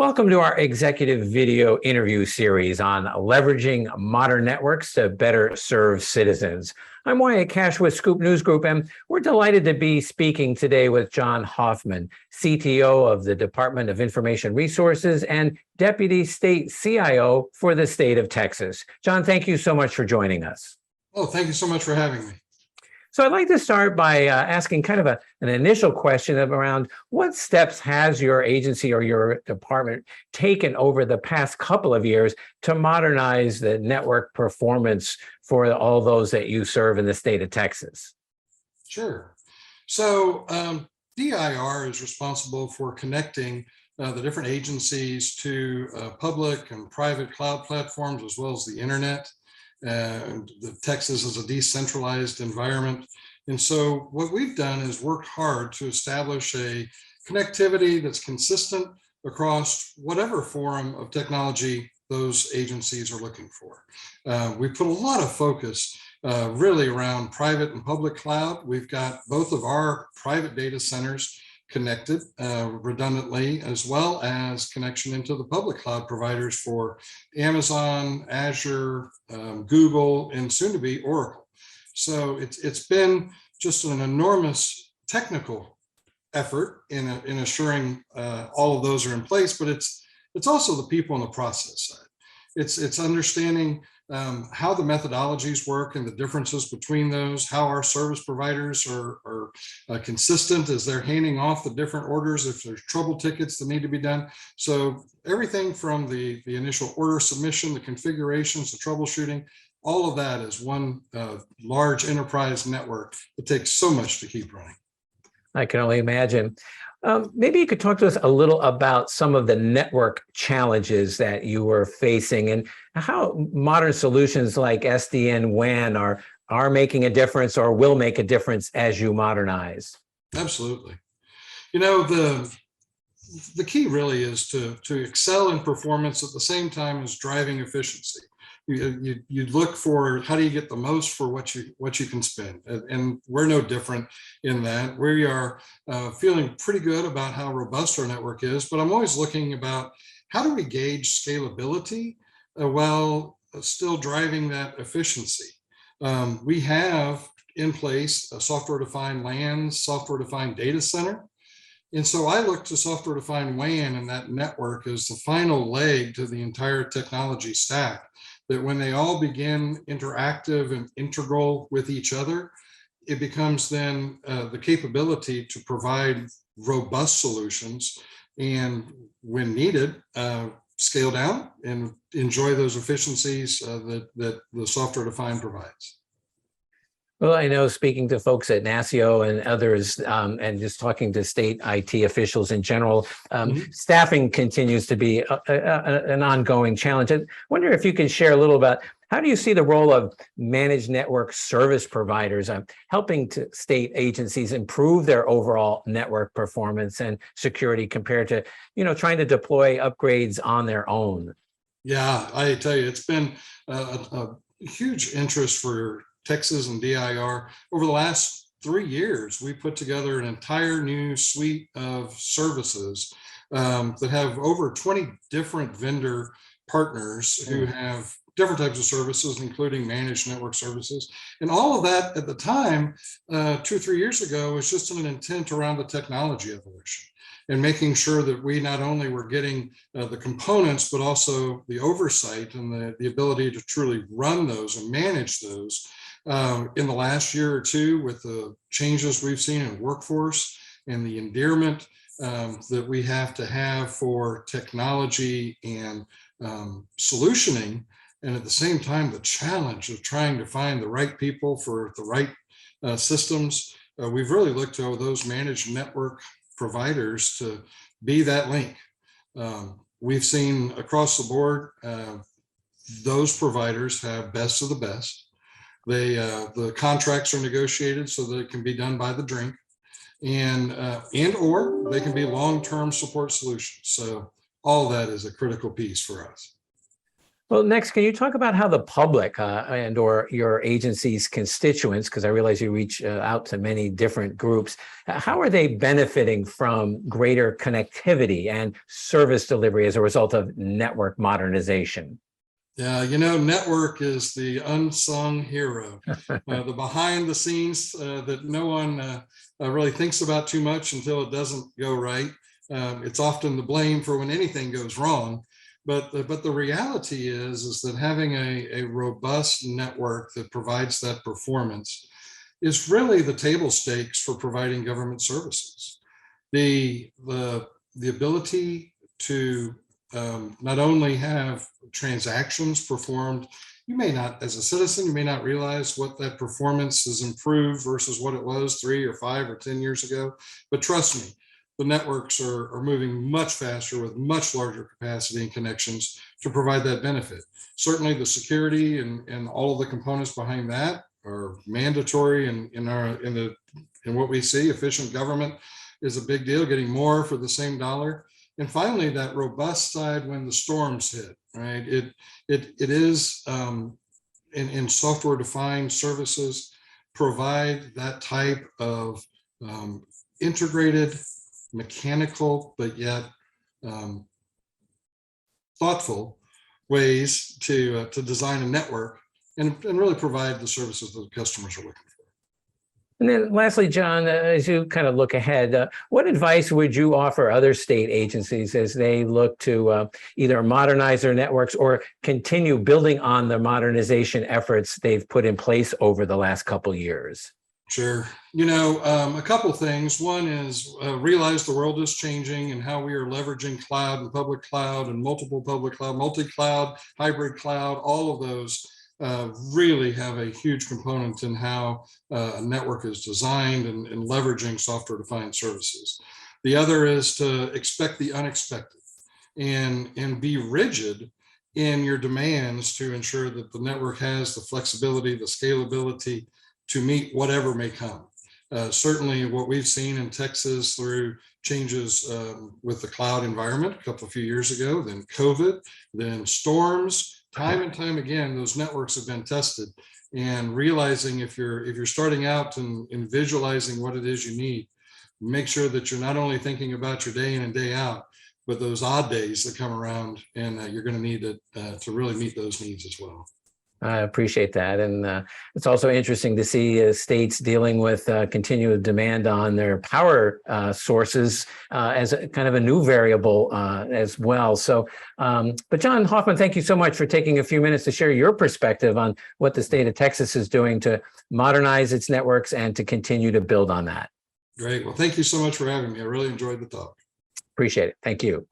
Welcome to our executive video interview series on leveraging modern networks to better serve citizens. I'm Wyatt Cash with Scoop News Group, and we're delighted to be speaking today with John Hoffman, CTO of the Department of Information Resources and Deputy State CIO for the state of Texas. John, thank you so much for joining us. Oh, thank you so much for having me. So I'd like to start by asking kind of an initial question around what steps has your agency or your department taken over the past couple of years to modernize the network performance for all those that you serve in the state of Texas? Sure. So DIR is responsible for connecting the different agencies to public and private cloud platforms, as well as the internet. Texas is a decentralized environment. And so what we've done is worked hard to establish a connectivity that's consistent across whatever form of technology those agencies are looking for. We put a lot of focus really around private and public cloud. We've got both of our private data centers connected redundantly, as well as connection into the public cloud providers for Amazon, Azure, Google, and soon to be Oracle. So it's been just an enormous technical effort in assuring all of those are in place, but it's also the people on the process side. It's understanding how the methodologies work and the differences between those, how our service providers are consistent as they're handing off the different orders, if there's trouble tickets that need to be done. So everything from the initial order submission, the configurations, the troubleshooting, all of that is one large enterprise network that takes so much to keep running. I can only imagine. Maybe you could talk to us a little about some of the network challenges that you were facing and how modern solutions like SD-WAN are making a difference or will make a difference as you modernize. Absolutely. You know, the key really is to excel in performance at the same time as driving efficiency. You look for how do you get the most for what you can spend, and we're no different in that. We are feeling pretty good about how robust our network is, but I'm always looking about how do we gauge scalability while still driving that efficiency. We have in place a software-defined LAN, software-defined data center. And so I look to software-defined WAN and that network as the final leg to the entire technology stack, that when they all begin interactive and integral with each other, it becomes then the capability to provide robust solutions and when needed, scale down and enjoy those efficiencies that the software-defined provides. Well, I know speaking to folks at NASCIO and others and just talking to state IT officials in general, staffing continues to be an ongoing challenge. I wonder if you can share a little about how do you see the role of managed network service providers helping to state agencies improve their overall network performance and security compared to, trying to deploy upgrades on their own? Yeah, I tell you, it's been a huge interest for Texas and DIR. Over the last 3 years, we put together an entire new suite of services that have over 20 different vendor partners who have different types of services, including managed network services. And all of that at the time, 2 or 3 years ago, was just an intent around the technology evolution and making sure that we not only were getting the components, but also the oversight and the ability to truly run those and manage those. In the last year or two, with the changes we've seen in workforce and the endearment that we have to have for technology and solutioning, and at the same time, the challenge of trying to find the right people for the right systems, we've really looked to those managed network providers to be that link. We've seen across the board, those providers have best of the best. The contracts are negotiated so that it can be done by the drink, and or they can be long-term support solutions. So all of that is a critical piece for us. Well, next, can you talk about how the public and or your agency's constituents, because I realize you reach out to many different groups, how are they benefiting from greater connectivity and service delivery as a result of network modernization? Yeah, network is the unsung hero, the behind the scenes that no one really thinks about too much until it doesn't go right. It's often the blame for when anything goes wrong. But the reality is that having a robust network that provides that performance is really the table stakes for providing government services. The ability to not only have transactions performed, you may not, as a citizen, you may not realize what that performance has improved versus what it was 3 or 5 or 10 years ago. But trust me, the networks are moving much faster with much larger capacity and connections to provide that benefit. Certainly the security and all of the components behind that are mandatory in what we see. Efficient government is a big deal, getting more for the same dollar. And finally, that robust side when the storms hit, right? It is in software defined services provide that type of integrated, mechanical, but yet thoughtful ways to design a network and really provide the services that customers are looking for. And then lastly, John, as you kind of look ahead, what advice would you offer other state agencies as they look to either modernize their networks or continue building on the modernization efforts they've put in place over the last couple of years? Sure. A couple things. One is realize the world is changing and how we are leveraging cloud and public cloud and multiple public cloud, multi-cloud, hybrid cloud, all of those really have a huge component in how a network is designed and leveraging software-defined services. The other is to expect the unexpected and be rigid in your demands to ensure that the network has the flexibility, the scalability to meet whatever may come. Certainly what we've seen in Texas through changes with the cloud environment a few years ago, then COVID, then storms, time and time again, those networks have been tested. And realizing if you're starting out and visualizing what it is you need, make sure that you're not only thinking about your day in and day out, but those odd days that come around, and you're going to need it to really meet those needs as well. I appreciate that. And it's also interesting to see states dealing with continued demand on their power sources as a kind of a new variable as well. So, but John Hoffman, thank you so much for taking a few minutes to share your perspective on what the state of Texas is doing to modernize its networks and to continue to build on that. Great. Well, thank you so much for having me. I really enjoyed the talk. Appreciate it. Thank you.